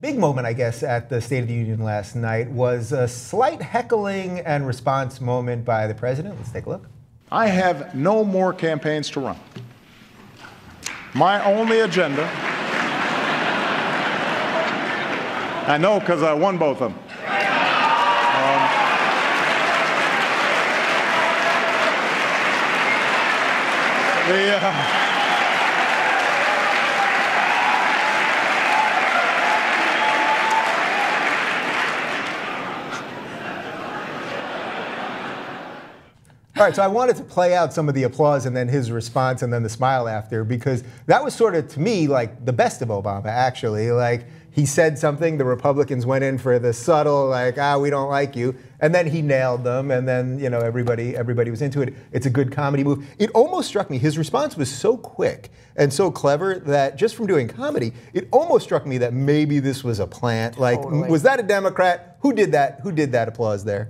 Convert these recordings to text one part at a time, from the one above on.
Big moment, I guess, at the State of the Union last night was a slight heckling and response moment by the president. Let's take a look. I have no more campaigns to run. My only agenda, I know because I won both of them. All right, so I wanted to play out some of the applause and then his response and then the smile after, because that was sort of, to me, like the best of Obama, actually. Like, he said something, the Republicans went in for the subtle, like, we don't like you, and then he nailed them, and then, you know, everybody was into it. It's a good comedy move. It almost struck me, his response was so quick and so clever that just from doing comedy, it almost struck me that maybe this was a plant. Like, totally. Was that a Democrat? Who did that? Who did that applause there?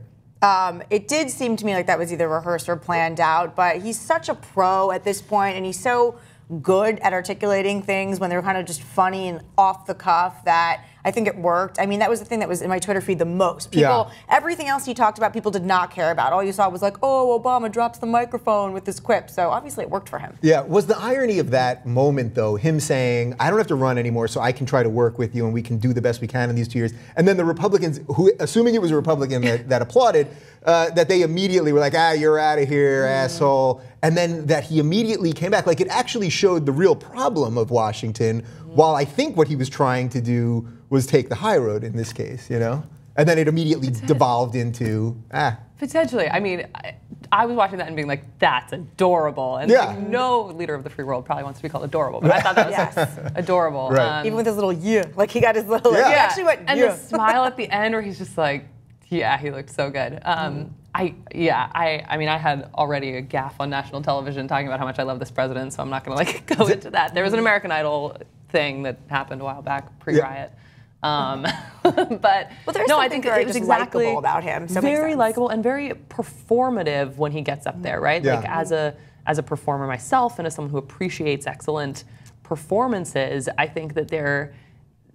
It did seem to me like that was either rehearsed or planned out, but he's such a pro at this point, and he's so good at articulating things when they're kind of just funny and off the cuff that I think it worked. I mean, that was the thing that was in my Twitter feed the most. People, everything else he talked about, people did not care about. All you saw was like, oh, Obama drops the microphone with this quip. So obviously it worked for him. Yeah. Was the irony of that moment, though, him saying, I don't have to run anymore, so I can try to work with you and we can do the best we can in these 2 years. And then the Republicans, who, assuming it was a Republican that applauded, that they immediately were like, you're out of here, asshole. And then that he immediately came back. Like, it actually showed the real problem of Washington, while I think what he was trying to do was take the high road in this case, you know? And then it immediately devolved into, Potentially. I mean, I was watching that and being like, that's adorable. And like, no leader of the free world probably wants to be called adorable, but I thought that was adorable. Right. Even with his little like he got his little, he actually went, and the smile at the end where he's just like, he looked so good. I mean, I had already a gaffe on national television talking about how much I love this president, so I'm not going to like go into that. There was an American Idol thing that happened a while back, pre-riot. But no, I think it was exactly likable about him. So very likable and very performative when he gets up there, right? Like as a performer myself and as someone who appreciates excellent performances, I think that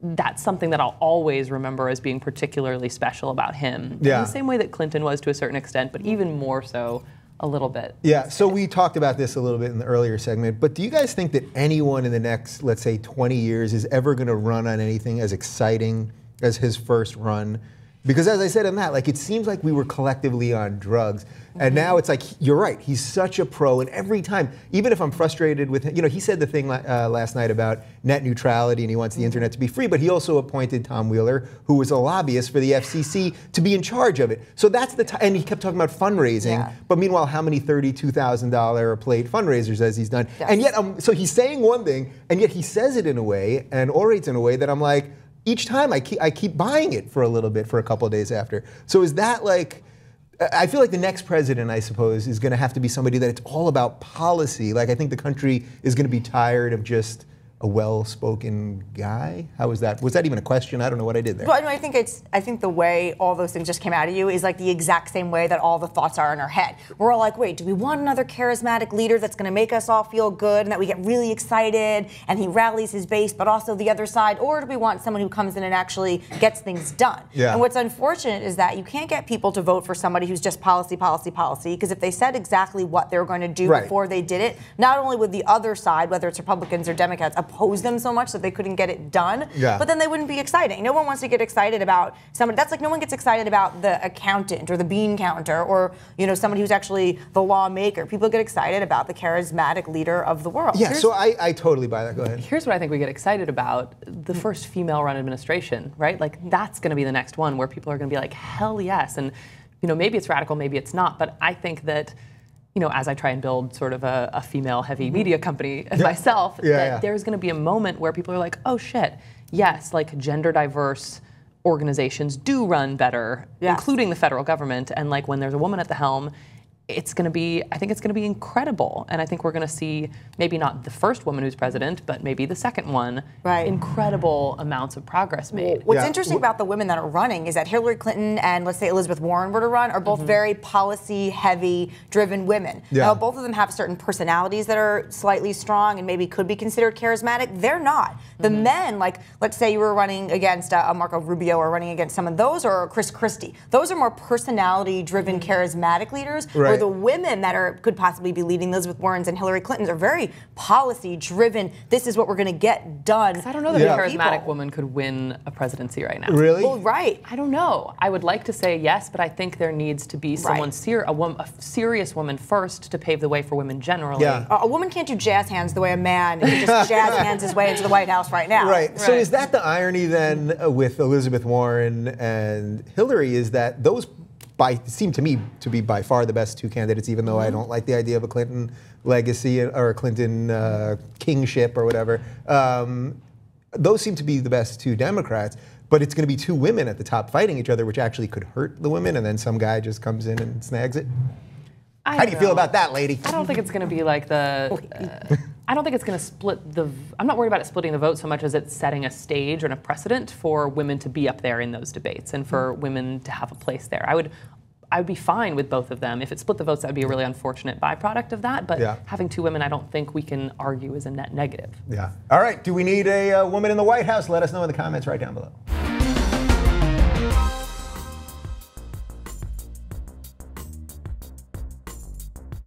that's something that I'll always remember as being particularly special about him. In the same way that Clinton was to a certain extent, but even more so a little bit. Yeah, so we talked about this a little bit in the earlier segment, but do you guys think that anyone in the next, let's say, 20 years is ever going to run on anything as exciting as his first run? Because as I said in that, like, it seems like we were collectively on drugs. And now it's like, you're right, he's such a pro. And every time, even if I'm frustrated with him, you know, he said the thing last night about net neutrality and he wants the internet to be free, but he also appointed Tom Wheeler, who was a lobbyist for the FCC, to be in charge of it. So that's the time, and he kept talking about fundraising. But meanwhile, how many $32,000 a plate fundraisers has he done? And yet, so he's saying one thing, and yet he says it in a way and orates in a way that I'm like, each time I keep buying it for a little bit for a couple of days after. So is that like, I feel like the next president, I suppose, is going to have to be somebody that it's all about policy. Like, I think the country is going to be tired of just a well-spoken guy? How was that? Was that even a question? I don't know what I did there. Well, no, I think the way all those things just came out of you is like the exact same way that all the thoughts are in our head. We're all like, wait, do we want another charismatic leader that's going to make us all feel good and that we get really excited and he rallies his base, but also the other side? Or do we want someone who comes in and actually gets things done? Yeah. And what's unfortunate is that you can't get people to vote for somebody who's just policy, policy, policy, because if they said exactly what they were going to do before they did it, not only would the other side, whether it's Republicans or Democrats, oppose them so much that they couldn't get it done, but then they wouldn't be exciting. No one wants to get excited about somebody. That's like no one gets excited about the accountant or the bean counter or, you know, somebody who's actually the lawmaker. People get excited about the charismatic leader of the world. Yeah, so I totally buy that. Go ahead. Here's what I think we get excited about. The first female-run administration, right? Like, that's going to be the next one where people are going to be like, hell yes. And, you know, maybe it's radical, maybe it's not, but I think that, you know, as I try and build sort of a female-heavy media company myself, that there's going to be a moment where people are like, oh shit, yes, like gender-diverse organizations do run better, including the federal government, and like when there's a woman at the helm, I think it's going to be incredible. And I think we're going to see maybe not the first woman who's president, but maybe the second one. Right. Incredible amounts of progress made. What's interesting about the women that are running is that Hillary Clinton and, let's say, Elizabeth Warren were to run are both very policy-heavy, driven women. Now, both of them have certain personalities that are slightly strong and maybe could be considered charismatic. They're not. The men, like, let's say you were running against a Marco Rubio or running against some of those, or Chris Christie. Those are more personality-driven, charismatic leaders. Where the women that could possibly be leading Elizabeth Warrens and Hillary Clintons are very policy-driven. This is what we're going to get done. I don't know that a charismatic woman could win a presidency right now. Really? Well, right. I don't know. I would like to say yes, but I think there needs to be someone a serious woman first to pave the way for women generally. A woman can't do jazz hands the way a man can just jazz hands his way into the White House right now. Right. So is that the irony then with Elizabeth Warren and Hillary, is that those seem to me to be by far the best two candidates, even though I don't like the idea of a Clinton legacy or a Clinton kingship or whatever. Those seem to be the best two Democrats, but it's going to be two women at the top fighting each other, which actually could hurt the women, and then some guy just comes in and snags it. How do you feel about that, lady? I don't think it's going to be like the... I don't think it's going to split the... I'm not worried about it splitting the vote so much as it's setting a stage and a precedent for women to be up there in those debates and for women to have a place there. I would be fine with both of them. If it split the votes, that would be a really unfortunate byproduct of that. But having two women, I don't think we can argue is a net negative. Yeah. All right. Do we need a woman in the White House? Let us know in the comments right down below.